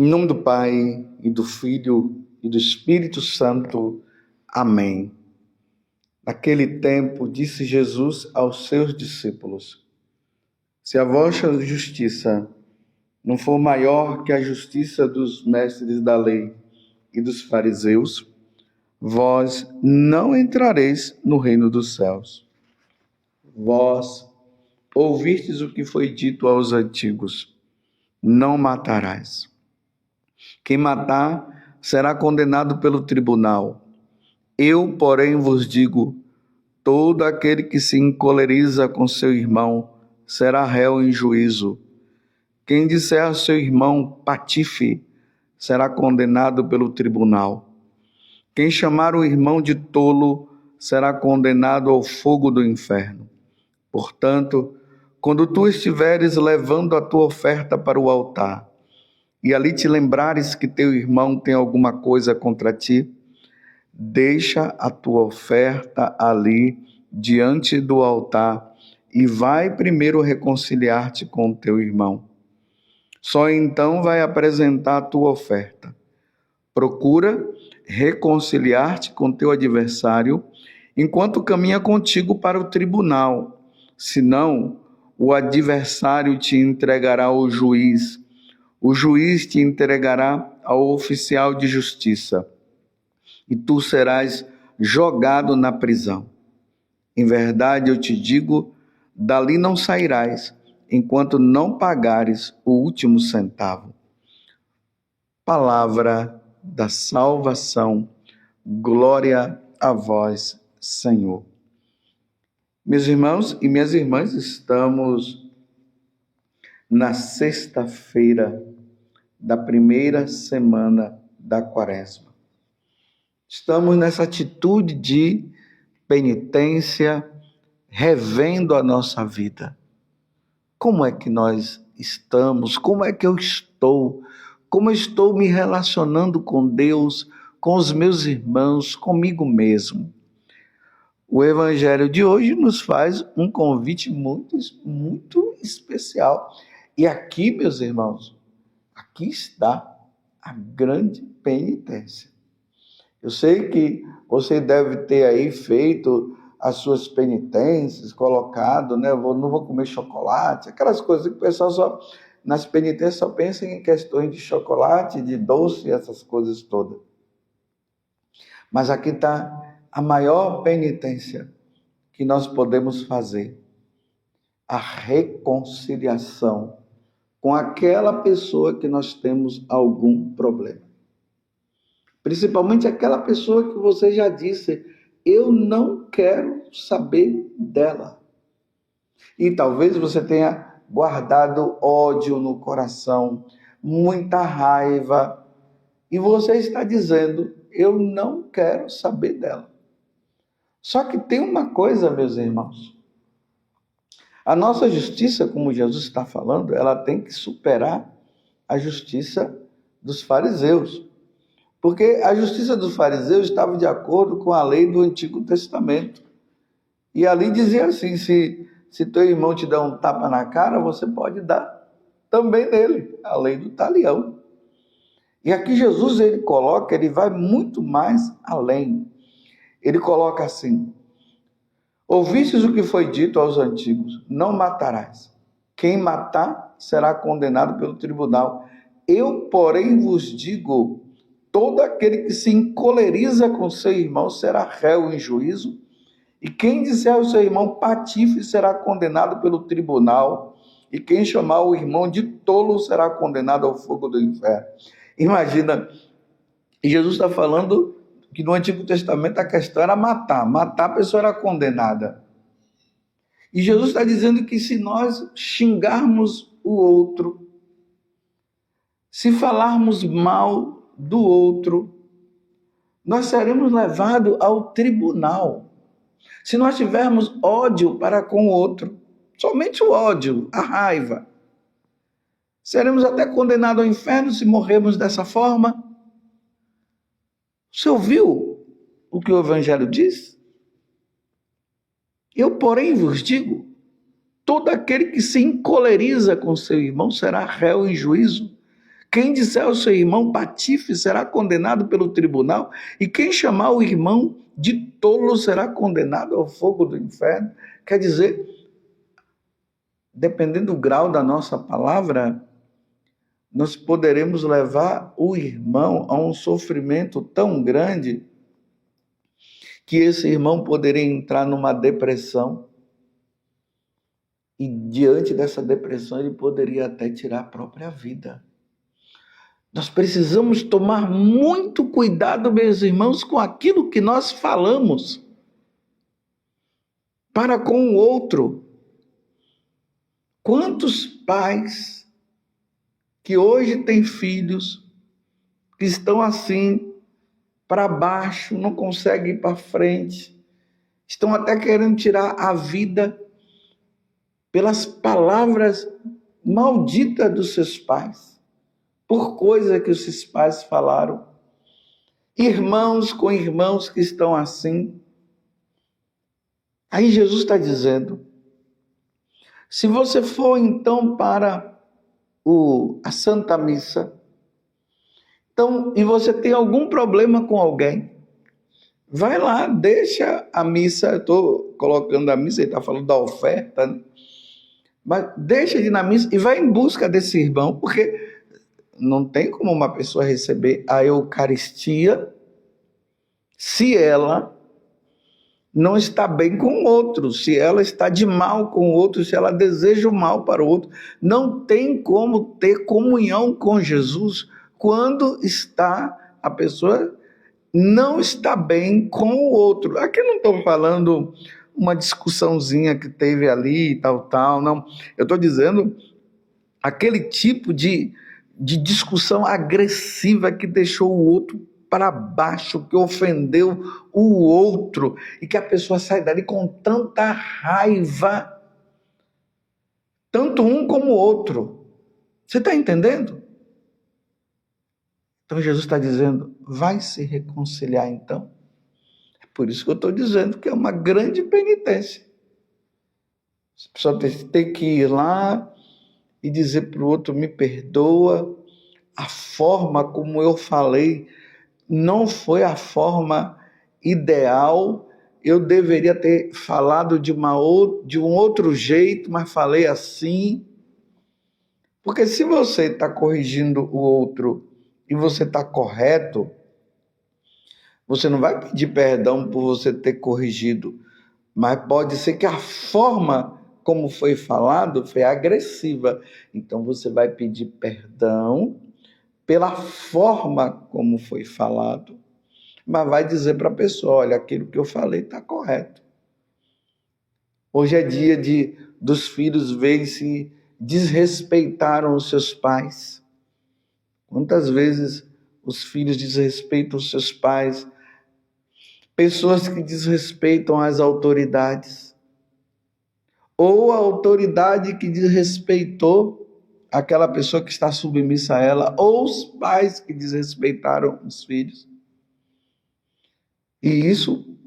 Em nome do Pai, e do Filho, e do Espírito Santo. Amém. Naquele tempo, disse Jesus aos seus discípulos: se a vossa justiça não for maior que a justiça dos mestres da lei e dos fariseus, vós não entrareis no reino dos céus. Vós ouvistes o que foi dito aos antigos: não matarás. Quem matar será condenado pelo tribunal. Eu, porém, vos digo: todo aquele que se encoleriza com seu irmão será réu em juízo. Quem disser a seu irmão patife será condenado pelo tribunal. Quem chamar o irmão de tolo será condenado ao fogo do inferno. Portanto, quando tu estiveres levando a tua oferta para o altar, e ali te lembrares que teu irmão tem alguma coisa contra ti, deixa a tua oferta ali diante do altar e vai primeiro reconciliar-te com o teu irmão. Só então vai apresentar a tua oferta. Procura reconciliar-te com teu adversário enquanto caminha contigo para o tribunal. Senão, o adversário te entregará ao juiz. O juiz te entregará ao oficial de justiça, e tu serás jogado na prisão. Em verdade, eu te digo, dali não sairás, enquanto não pagares o último centavo. Palavra da salvação. Glória a vós, Senhor. Meus irmãos e minhas irmãs, estamos na sexta-feira da primeira semana da Quaresma. Estamos nessa atitude de penitência, revendo a nossa vida. Como é que nós estamos? Como é que eu estou? Como eu estou me relacionando com Deus, com os meus irmãos, comigo mesmo? O Evangelho de hoje nos faz um convite muito especial. E aqui, meus irmãos, aqui está a grande penitência. Eu sei que você deve ter aí feito as suas penitências, colocado, né? Eu não vou comer chocolate, aquelas coisas que o pessoal só, nas penitências, só pensa em questões de chocolate, de doce, essas coisas todas. Mas aqui está a maior penitência que nós podemos fazer: a reconciliação com aquela pessoa que nós temos algum problema. Principalmente aquela pessoa que você já disse: eu não quero saber dela. E talvez você tenha guardado ódio no coração, muita raiva, e você está dizendo: eu não quero saber dela. Só que tem uma coisa, meus irmãos: a nossa justiça, como Jesus está falando, ela tem que superar a justiça dos fariseus. Porque a justiça dos fariseus estava de acordo com a lei do Antigo Testamento. E ali dizia assim: se teu irmão te dá um tapa na cara, você pode dar também nele, a lei do talião. E aqui Jesus, ele vai muito mais além. Ele coloca assim: ouvistes o que foi dito aos antigos: não matarás. Quem matar será condenado pelo tribunal. Eu, porém, vos digo: todo aquele que se encoleriza com seu irmão será réu em juízo, e quem disser ao seu irmão patife será condenado pelo tribunal, e quem chamar o irmão de tolo será condenado ao fogo do inferno. Imagina, Jesus está falando que no Antigo Testamento a questão era matar a pessoa era condenada. E Jesus está dizendo que se nós xingarmos o outro, se falarmos mal do outro, nós seremos levados ao tribunal. Se nós tivermos ódio para com o outro, somente o ódio, a raiva, seremos até condenados ao inferno se morrermos dessa forma. Você ouviu o que o Evangelho diz? Eu, porém, vos digo: todo aquele que se encoleriza com seu irmão será réu em juízo. Quem disser ao seu irmão patife será condenado pelo tribunal, e quem chamar o irmão de tolo será condenado ao fogo do inferno. Quer dizer, dependendo do grau da nossa palavra, nós poderemos levar o irmão a um sofrimento tão grande que esse irmão poderia entrar numa depressão, e diante dessa depressão ele poderia até tirar a própria vida. Nós precisamos tomar muito cuidado, meus irmãos, com aquilo que nós falamos para com o outro. Quantos pais que hoje têm filhos que estão assim, para baixo, não conseguem ir para frente, estão até querendo tirar a vida pelas palavras malditas dos seus pais, por coisa que os seus pais falaram. Irmãos com irmãos que estão assim. Aí Jesus está dizendo, se você for então para a Santa Missa, então, e você tem algum problema com alguém, vai lá, deixa a missa, eu estou colocando a missa, ele está falando da oferta, né? Mas deixa de ir na missa e vai em busca desse irmão, porque não tem como uma pessoa receber a Eucaristia se ela não está bem com o outro, se ela está de mal com o outro, se ela deseja o mal para o outro. Não tem como ter comunhão com Jesus quando a pessoa não está bem com o outro. Aqui não estou falando uma discussãozinha que teve ali, tal, não. Eu estou dizendo aquele tipo de discussão agressiva que deixou o outro para baixo, que ofendeu o outro, e que a pessoa sai dali com tanta raiva, tanto um como o outro. Você está entendendo? Então Jesus está dizendo, vai se reconciliar então. É por isso que eu estou dizendo que é uma grande penitência. A pessoa tem que ir lá e dizer para o outro, me perdoa, a forma como eu falei não foi a forma ideal, eu deveria ter falado de um outro jeito, mas falei assim. Porque se você está corrigindo o outro e você está correto, você não vai pedir perdão por você ter corrigido, mas pode ser que a forma como foi falado foi agressiva. Então você vai pedir perdão pela forma como foi falado, mas vai dizer para a pessoa, olha, aquilo que eu falei está correto. Hoje é dia dos filhos verem se desrespeitaram os seus pais. Quantas vezes os filhos desrespeitam os seus pais? Pessoas que desrespeitam as autoridades. Ou a autoridade que desrespeitou aquela pessoa que está submissa a ela, ou os pais que desrespeitaram os filhos. E isso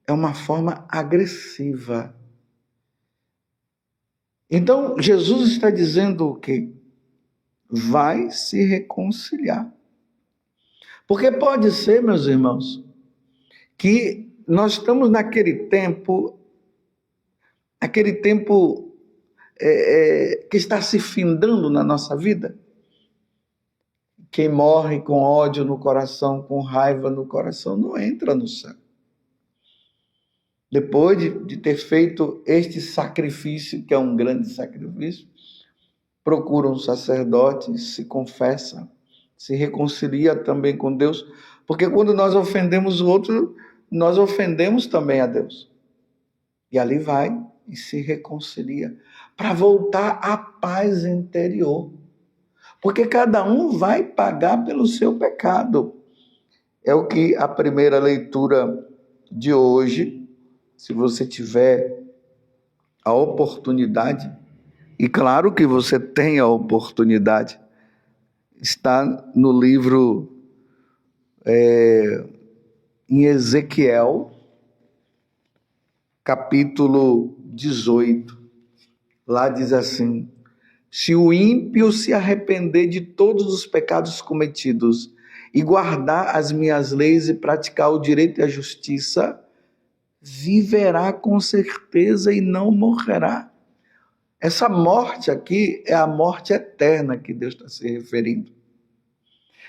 é uma forma agressiva. Então, Jesus está dizendo o quê? Vai se reconciliar. Porque pode ser, meus irmãos, que nós estamos naquele tempo que está se findando na nossa vida. Quem morre com ódio no coração, com raiva no coração, não entra no céu. Depois de ter feito este sacrifício, que é um grande sacrifício, procura um sacerdote, se confessa, se reconcilia também com Deus, porque quando nós ofendemos o outro, nós ofendemos também a Deus. E ali vai e se reconcilia, para voltar à paz interior. Porque cada um vai pagar pelo seu pecado. É o que a primeira leitura de hoje, se você tiver a oportunidade, e claro que você tem a oportunidade, está no livro em Ezequiel, capítulo 18. Lá diz assim, Se o ímpio se arrepender de todos os pecados cometidos e guardar as minhas leis e praticar o direito e a justiça, viverá com certeza e não morrerá. Essa morte aqui é a morte eterna que Deus está se referindo.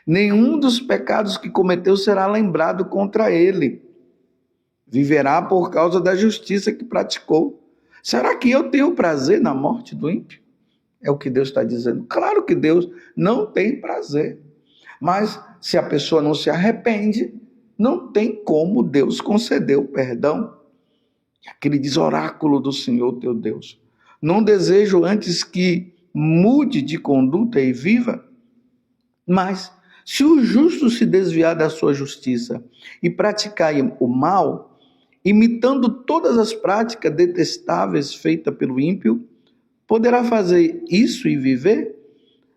Nenhum dos pecados que cometeu será lembrado contra ele. Viverá por causa da justiça que praticou. Será que eu tenho prazer na morte do ímpio? É o que Deus está dizendo. Claro que Deus não tem prazer. Mas se a pessoa não se arrepende, não tem como Deus conceder o perdão. Aquele diz, oráculo do Senhor teu Deus. Não desejo antes que mude de conduta e viva, mas se o justo se desviar da sua justiça e praticar o mal, imitando todas as práticas detestáveis feitas pelo ímpio, poderá fazer isso e viver?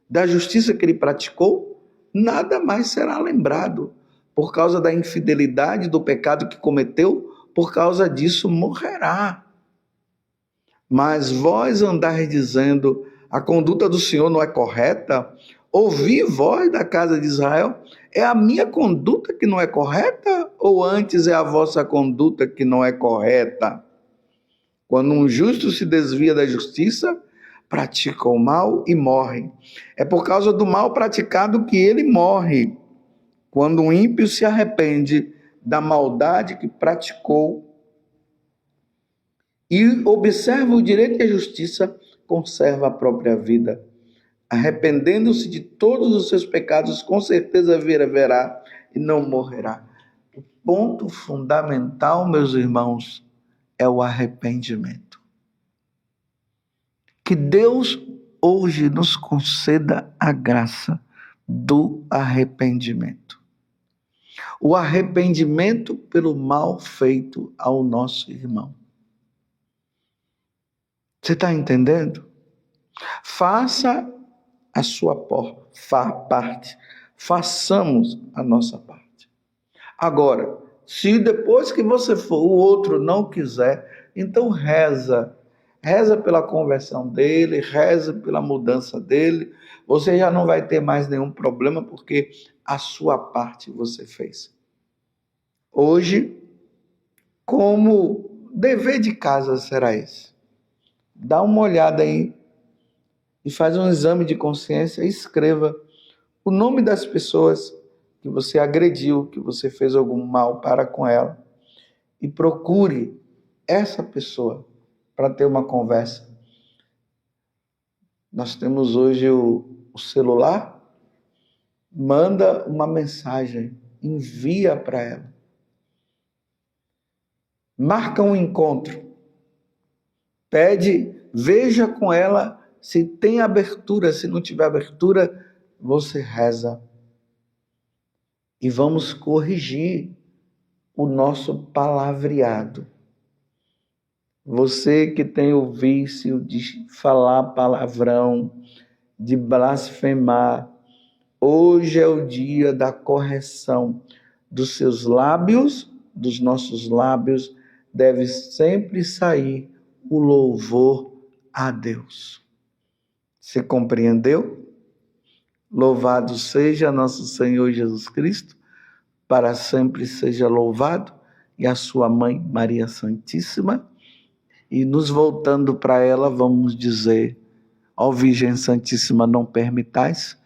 Da justiça que ele praticou, nada mais será lembrado. Por causa da infidelidade, do pecado que cometeu, por causa disso morrerá. Mas vós andais dizendo, a conduta do Senhor não é correta? Ouvi vós da casa de Israel, é a minha conduta que não é correta? Ou antes é a vossa conduta que não é correta? Quando um justo se desvia da justiça, pratica o mal e morre. É por causa do mal praticado que ele morre. Quando um ímpio se arrepende da maldade que praticou e observa o direito e a justiça, conserva a própria vida. Arrependendo-se de todos os seus pecados, com certeza viverá e não morrerá. O ponto fundamental, meus irmãos, é o arrependimento. Que Deus hoje nos conceda a graça do arrependimento. O arrependimento pelo mal feito ao nosso irmão. Você está entendendo? Faça a sua parte. Façamos a nossa parte. Agora, se depois que você for, o outro não quiser, então reza. Reza pela conversão dele, reza pela mudança dele. Você já não vai ter mais nenhum problema, porque a sua parte você fez. Hoje, como dever de casa será esse? Dá uma olhada aí e faz um exame de consciência e escreva o nome das pessoas que você agrediu, que você fez algum mal para com ela, e procure essa pessoa para ter uma conversa. Nós temos hoje o celular, manda uma mensagem, envia para ela. Marca um encontro, pede, veja com ela se tem abertura, se não tiver abertura, você reza. E vamos corrigir o nosso palavreado. Você que tem o vício de falar palavrão, de blasfemar, hoje é o dia da correção dos seus lábios, dos nossos lábios, deve sempre sair o louvor a Deus. Você compreendeu? Louvado seja nosso Senhor Jesus Cristo, para sempre seja louvado, e a sua mãe Maria Santíssima. E nos voltando para ela, vamos dizer, ó Virgem Santíssima, não permitais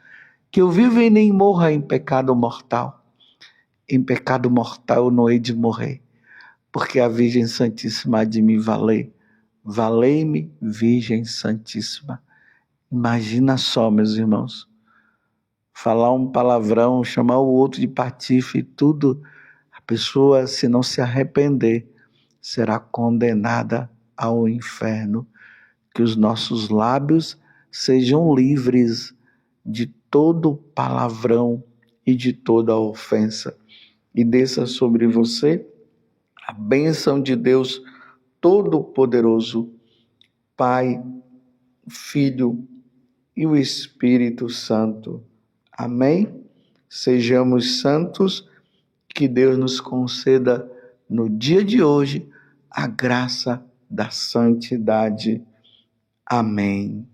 que eu viva e nem morra em pecado mortal. Em pecado mortal eu não hei de morrer, porque a Virgem Santíssima há de me valer. Valei-me, Virgem Santíssima. Imagina só, meus irmãos, falar um palavrão, chamar o outro de patife e tudo, a pessoa, se não se arrepender, será condenada ao inferno. Que os nossos lábios sejam livres de todo palavrão e de toda ofensa. E desça sobre você a bênção de Deus Todo-Poderoso, Pai, Filho e o Espírito Santo. Amém? Sejamos santos, que Deus nos conceda no dia de hoje a graça da santidade. Amém.